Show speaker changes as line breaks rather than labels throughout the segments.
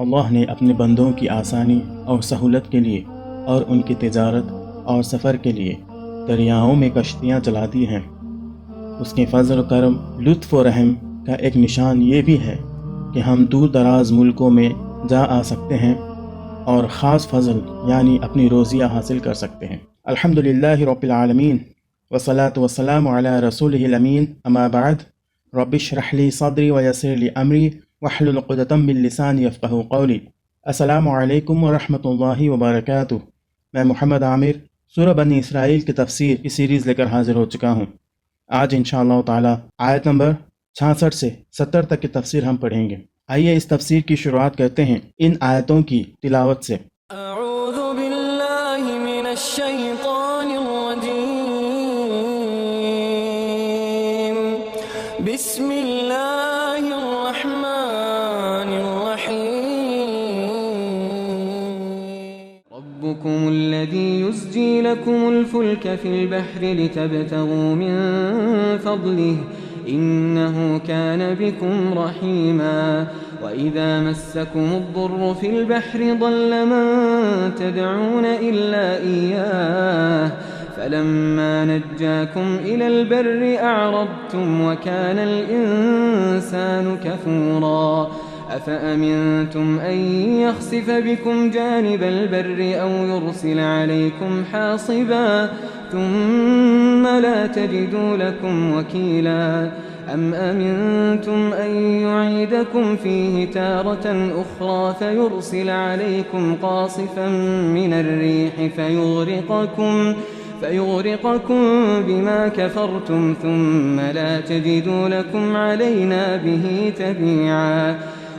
اللہ نے اپنے بندوں کی آسانی اور سہولت کے لیے اور ان کی تجارت اور سفر کے لیے دریاؤں میں کشتیاں چلا دی ہیں۔ اس کے فضل و کرم، لطف و رحم کا ایک نشان یہ بھی ہے کہ ہم دور دراز ملکوں میں جا آ سکتے ہیں اور خاص فضل یعنی اپنی روزیہ حاصل کر سکتے ہیں۔ الحمدللہ رب العالمین والصلاة والسلام علی رسولہ الامین، اما بعد، رب اشرح لی صدری ویسر لی امری واحلل عقدۃ من لسانی یفقہوا قولی۔ السلام علیکم ورحمۃ اللہ وبرکاتہ۔ میں محمد عامر سورہ بنی اسرائیل کی تفسیر کی سیریز لے کر حاضر ہو چکا ہوں۔ آج انشاءاللہ تعالی آیت نمبر 66 سے 70 تک کی تفسیر ہم پڑھیں گے۔ آئیے اس تفسیر کی شروعات کرتے ہیں ان آیتوں کی تلاوت سے۔
اعوذ باللہ من الشیطان الرجیم، بسم اللہ الرحمن الرحیم۔ ربکم الذی یزجی لکم الفلک فی البحر لتبتغوا من فضلہ إنه كان بكم رحيما وإذا مسكم الضر في البحر ضل من تدعون إلا إياه فلما نجاكم إلى البر أعرضتم وكان الإنسان كفورا أفأمنتم أن يخسف بكم جانب البر أو يرسل عليكم حاصبا ثم لا تجدوا لكم وكيلا أم أمنتم أن يعيدكم فيه تارة أخرى فيرسل عليكم قاصفا من الريح فيغرقكم بما كفرتم ثم لا تجدوا لكم علينا به تبيعا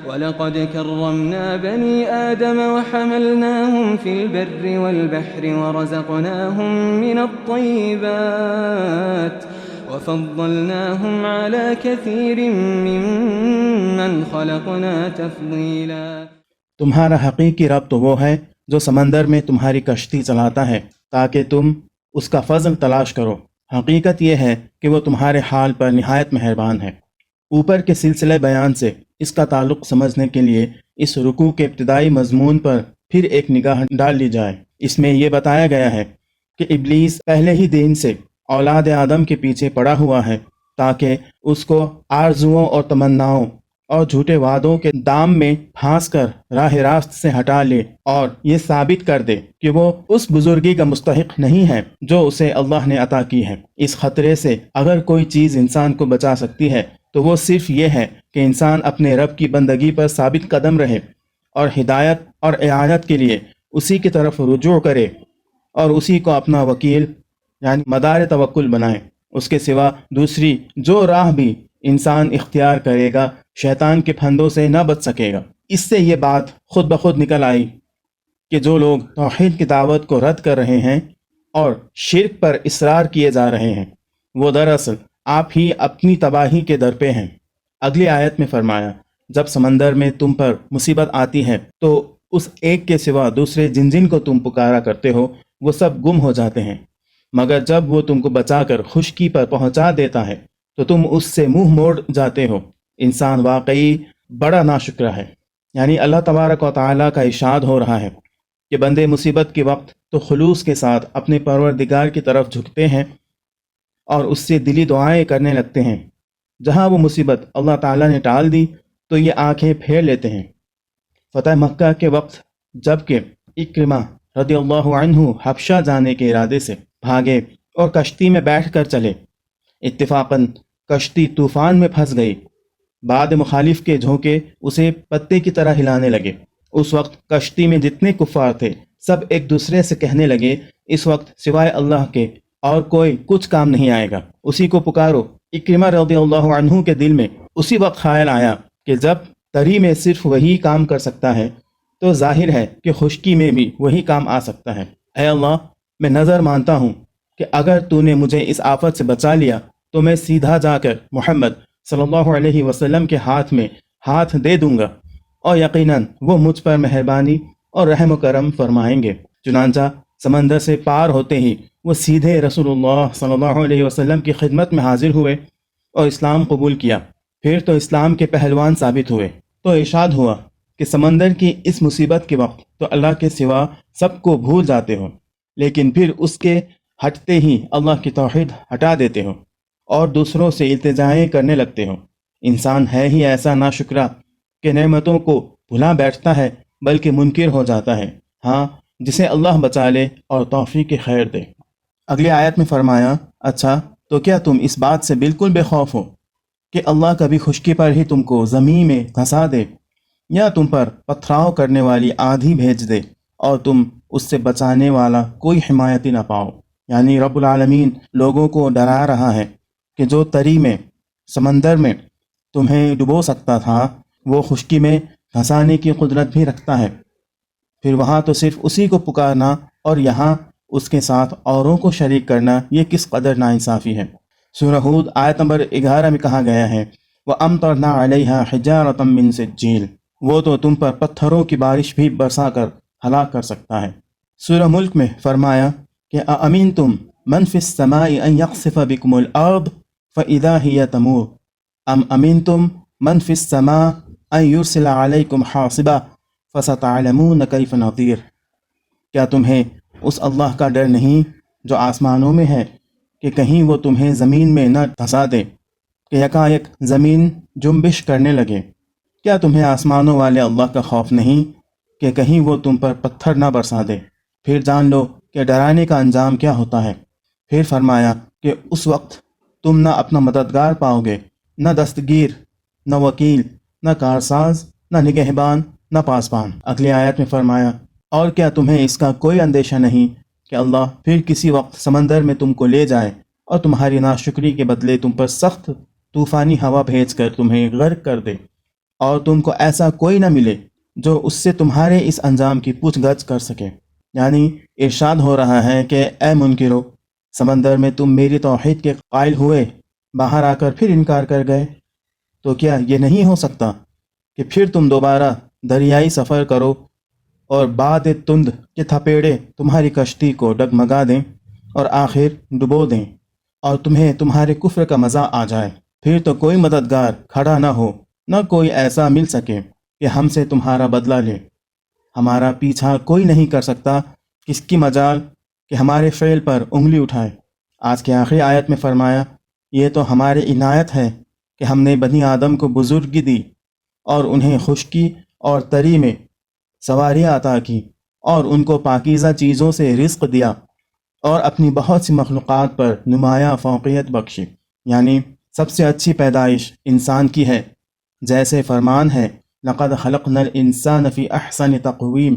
وَلَقَدْ كَرَّمْنَا بَنِي آدَمَ وَحَمَلْنَاهُمْ فِي الْبَرِّ وَالْبَحْرِ وَرَزَقْنَاهُمْ مِنَ الطَّيِّبَاتِ وَفَضَّلْنَاهُمْ عَلَى كَثِيرٍ مِّمَّنْ خَلَقْنَا تَفْضِيلًا۔
تمہارا حقیقی رب تو وہ ہے جو سمندر میں تمہاری کشتی چلاتا ہے تاکہ تم اس کا فضل تلاش کرو۔ حقیقت یہ ہے کہ وہ تمہارے حال پر نہایت مہربان ہے۔ اوپر کے سلسلے بیان سے اس کا تعلق سمجھنے کے لیے اس رکوع کے ابتدائی مضمون پر پھر ایک نگاہ ڈال لی جائے۔ اس میں یہ بتایا گیا ہے کہ ابلیس پہلے ہی دن سے اولاد آدم کے پیچھے پڑا ہوا ہے تاکہ اس کو آرزوؤں اور تمناؤں اور جھوٹے وعدوں کے دام میں پھانس کر راہ راست سے ہٹا لے اور یہ ثابت کر دے کہ وہ اس بزرگی کا مستحق نہیں ہے جو اسے اللہ نے عطا کی ہے۔ اس خطرے سے اگر کوئی چیز انسان کو بچا سکتی ہے تو وہ صرف یہ ہے کہ انسان اپنے رب کی بندگی پر ثابت قدم رہے اور ہدایت اور اعانت کے لیے اسی کی طرف رجوع کرے اور اسی کو اپنا وکیل یعنی مدار توکل بنائے۔ اس کے سوا دوسری جو راہ بھی انسان اختیار کرے گا شیطان کے پھندوں سے نہ بچ سکے گا۔ اس سے یہ بات خود بخود نکل آئی کہ جو لوگ توحید کی دعوت کو رد کر رہے ہیں اور شرک پر اصرار کیے جا رہے ہیں وہ دراصل آپ ہی اپنی تباہی کے در پہ ہیں۔ اگلی آیت میں فرمایا، جب سمندر میں تم پر مصیبت آتی ہے تو اس ایک کے سوا دوسرے جن جن کو تم پکارا کرتے ہو وہ سب گم ہو جاتے ہیں، مگر جب وہ تم کو بچا کر خشکی پر پہنچا دیتا ہے تو تم اس سے منہ موڑ جاتے ہو۔ انسان واقعی بڑا ناشکرہ ہے۔ یعنی اللہ تبارک و تعالیٰ کا ارشاد ہو رہا ہے کہ بندے مصیبت کے وقت تو خلوص کے ساتھ اپنے پروردگار کی طرف جھکتے ہیں اور اس سے دلی دعائیں کرنے لگتے ہیں۔ جہاں وہ مصیبت اللہ تعالیٰ نے ٹال دی تو یہ آنکھیں پھیر لیتے ہیں۔ فتح مکہ کے وقت جب کہ اکرمہ رضی اللہ عنہ حبشہ جانے کے ارادے سے بھاگے اور کشتی میں بیٹھ کر چلے، اتفاقاً کشتی طوفان میں پھنس گئی۔ بعد مخالف کے جھونکے اسے پتے کی طرح ہلانے لگے۔ اس وقت کشتی میں جتنے کفار تھے سب ایک دوسرے سے کہنے لگے، اس وقت سوائے اللہ کے اور کوئی کچھ کام نہیں آئے گا، اسی کو پکارو۔ اکرمہ رضی اللہ عنہ کے دل میں اسی وقت خیال آیا کہ جب تری میں صرف وہی کام کر سکتا ہے تو ظاہر ہے کہ خشکی میں بھی وہی کام آ سکتا ہے۔ اے اللہ، میں نظر مانتا ہوں کہ اگر تو نے مجھے اس آفت سے بچا لیا تو میں سیدھا جا کر محمد صلی اللہ علیہ وسلم کے ہاتھ میں ہاتھ دے دوں گا اور یقیناً وہ مجھ پر مہربانی اور رحم و کرم فرمائیں گے۔ چنانچہ سمندر سے پار ہوتے ہی وہ سیدھے رسول اللہ صلی اللہ علیہ وسلم کی خدمت میں حاضر ہوئے اور اسلام قبول کیا۔ پھر تو اسلام کے پہلوان ثابت ہوئے تو ارشاد ہوا کہ سمندر کی اس مصیبت کے وقت تو اللہ کے سوا سب کو بھول جاتے ہو، لیکن پھر اس کے ہٹتے ہی اللہ کی توحید ہٹا دیتے ہو اور دوسروں سے التجائیں کرنے لگتے ہو۔ انسان ہے ہی ایسا ناشکرا کہ نعمتوں کو بھلا بیٹھتا ہے بلکہ منکر ہو جاتا ہے، ہاں جسے اللہ بچا لے اور توفیق خیر دے۔ اگلی آیت میں فرمایا، اچھا تو کیا تم اس بات سے بالکل بے خوف ہو کہ اللہ کبھی خشکی پر ہی تم کو زمین میں دھسا دے یا تم پر پتھراؤ کرنے والی آندھی بھیج دے اور تم اس سے بچانے والا کوئی حمایتی نہ پاؤ؟ یعنی رب العالمین لوگوں کو ڈرا رہا ہے کہ جو تری میں سمندر میں تمہیں ڈبو سکتا تھا وہ خشکی میں دھسانے کی قدرت بھی رکھتا ہے، پھر وہاں تو صرف اسی کو پکارنا اور یہاں اس کے ساتھ اوروں کو شریک کرنا، یہ کس قدر ناانصافی ہے۔ سورہ ہود آیت نمبر 11 میں کہا گیا ہے، وَأَمْطَرْنَا عَلَيْهَا حِجَارَةً مِّن سِجِّيلٍ، وہ تو تم پر پتھروں کی بارش بھی برسا کر ہلاک کر سکتا ہے۔ سورہ ملک میں فرمایا کہ أَأَمِنْتُمْ مَنْ فِي السَّمَاءِ أَنْ يَخْسِفَ بِكُمُ الْأَرْضَ فَإِذَا هِيَ تَمُورُ أَمْ أَمِنْتُمْ مَنْ فِي السَّمَاءِ أَنْ يُرْسِلَ عَلَيْكُمْ حَاصِبًا فَسَتَعْلَمُونَ كَيْفَ نَذِيرٌ، کیا تمہیں اس اللہ کا ڈر نہیں جو آسمانوں میں ہے کہ کہیں وہ تمہیں زمین میں نہ دھسا دے کہ یکایک زمین جنبش کرنے لگے؟ کیا تمہیں آسمانوں والے اللہ کا خوف نہیں کہ کہیں وہ تم پر پتھر نہ برسا دے؟ پھر جان لو کہ ڈرانے کا انجام کیا ہوتا ہے۔ پھر فرمایا کہ اس وقت تم نہ اپنا مددگار پاؤ گے، نہ دستگیر، نہ وکیل، نہ کارساز، نہ نگہبان، نہ پاسبان۔ اگلی آیت میں فرمایا، اور کیا تمہیں اس کا کوئی اندیشہ نہیں کہ اللہ پھر کسی وقت سمندر میں تم کو لے جائے اور تمہاری ناشکری کے بدلے تم پر سخت طوفانی ہوا بھیج کر تمہیں غرق کر دے، اور تم کو ایسا کوئی نہ ملے جو اس سے تمہارے اس انجام کی پوچھ گچھ کر سکے؟ یعنی ارشاد ہو رہا ہے کہ اے منکرو، سمندر میں تم میری توحید کے قائل ہوئے، باہر آ کر پھر انکار کر گئے، تو کیا یہ نہیں ہو سکتا کہ پھر تم دوبارہ دریائی سفر کرو اور باد تند کے تھپیڑے تمہاری کشتی کو ڈگمگا دیں اور آخر ڈبو دیں اور تمہیں تمہارے کفر کا مزہ آ جائے؟ پھر تو کوئی مددگار کھڑا نہ ہو، نہ کوئی ایسا مل سکے کہ ہم سے تمہارا بدلہ لے۔ ہمارا پیچھا کوئی نہیں کر سکتا، کس کی مجال کہ ہمارے فعل پر انگلی اٹھائے۔ آج کی آخری آیت میں فرمایا، یہ تو ہماری عنایت ہے کہ ہم نے بنی آدم کو بزرگی دی اور انہیں خشکی اور تری میں سواریاں عطا کی اور ان کو پاکیزہ چیزوں سے رزق دیا اور اپنی بہت سی مخلوقات پر نمایاں فوقیت بخشی۔ یعنی سب سے اچھی پیدائش انسان کی ہے، جیسے فرمان ہے، لَقَدْ خَلَقْنَا الْإِنسَانَ فِي أَحْسَنِ تَقْوِيمٍ،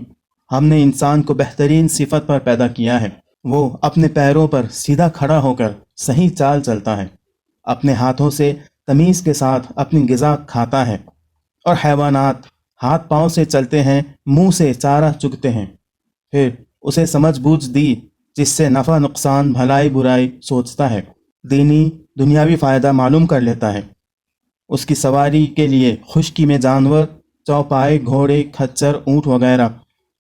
ہم نے انسان کو بہترین صفت پر پیدا کیا ہے، وہ اپنے پیروں پر سیدھا کھڑا ہو کر صحیح چال چلتا ہے، اپنے ہاتھوں سے تمیز کے ساتھ اپنی غذا کھاتا ہے، اور حیوانات ہاتھ پاؤں سے چلتے ہیں، منہ سے چارہ چگتے ہیں۔ پھر اسے سمجھ بوجھ دی جس سے نفع نقصان بھلائی برائی سوچتا ہے، دینی دنیاوی فائدہ معلوم کر لیتا ہے۔ اس کی سواری کے لیے خشکی میں جانور، چوپائے، گھوڑے، کھچر، اونٹ وغیرہ،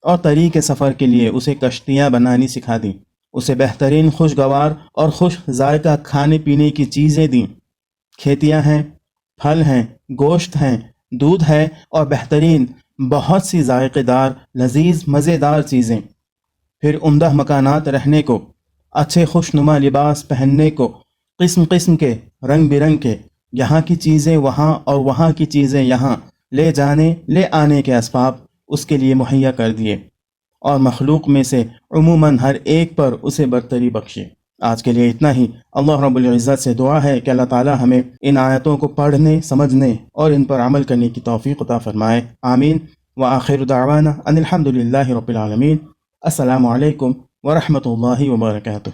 اور تری کے سفر کے لیے اسے کشتیاں بنانی سکھا دیں، اسے بہترین خوشگوار اور خوش ذائقہ کھانے پینے کی چیزیں دیں، کھیتیاں ہیں، پھل ہیں، گوشت ہیں، دودھ ہے اور بہترین بہت سی ذائقے دار لذیذ مزیدار چیزیں، پھر عمدہ مکانات رہنے کو، اچھے خوشنما لباس پہننے کو، قسم قسم کے رنگ برنگ کے، یہاں کی چیزیں وہاں اور وہاں کی چیزیں یہاں لے جانے لے آنے کے اسباب اس کے لیے مہیا کر دیے، اور مخلوق میں سے عموماً ہر ایک پر اسے برتری بخشے۔ آج کے لیے اتنا ہی۔ اللہ رب العزت سے دعا ہے کہ اللہ تعالی ہمیں ان آیتوں کو پڑھنے، سمجھنے اور ان پر عمل کرنے کی توفیق عطا فرمائے، آمین۔ وآخر دعوانا ان الحمد للہ رب العالمین۔ السلام علیکم ورحمۃ اللہ وبرکاتہ۔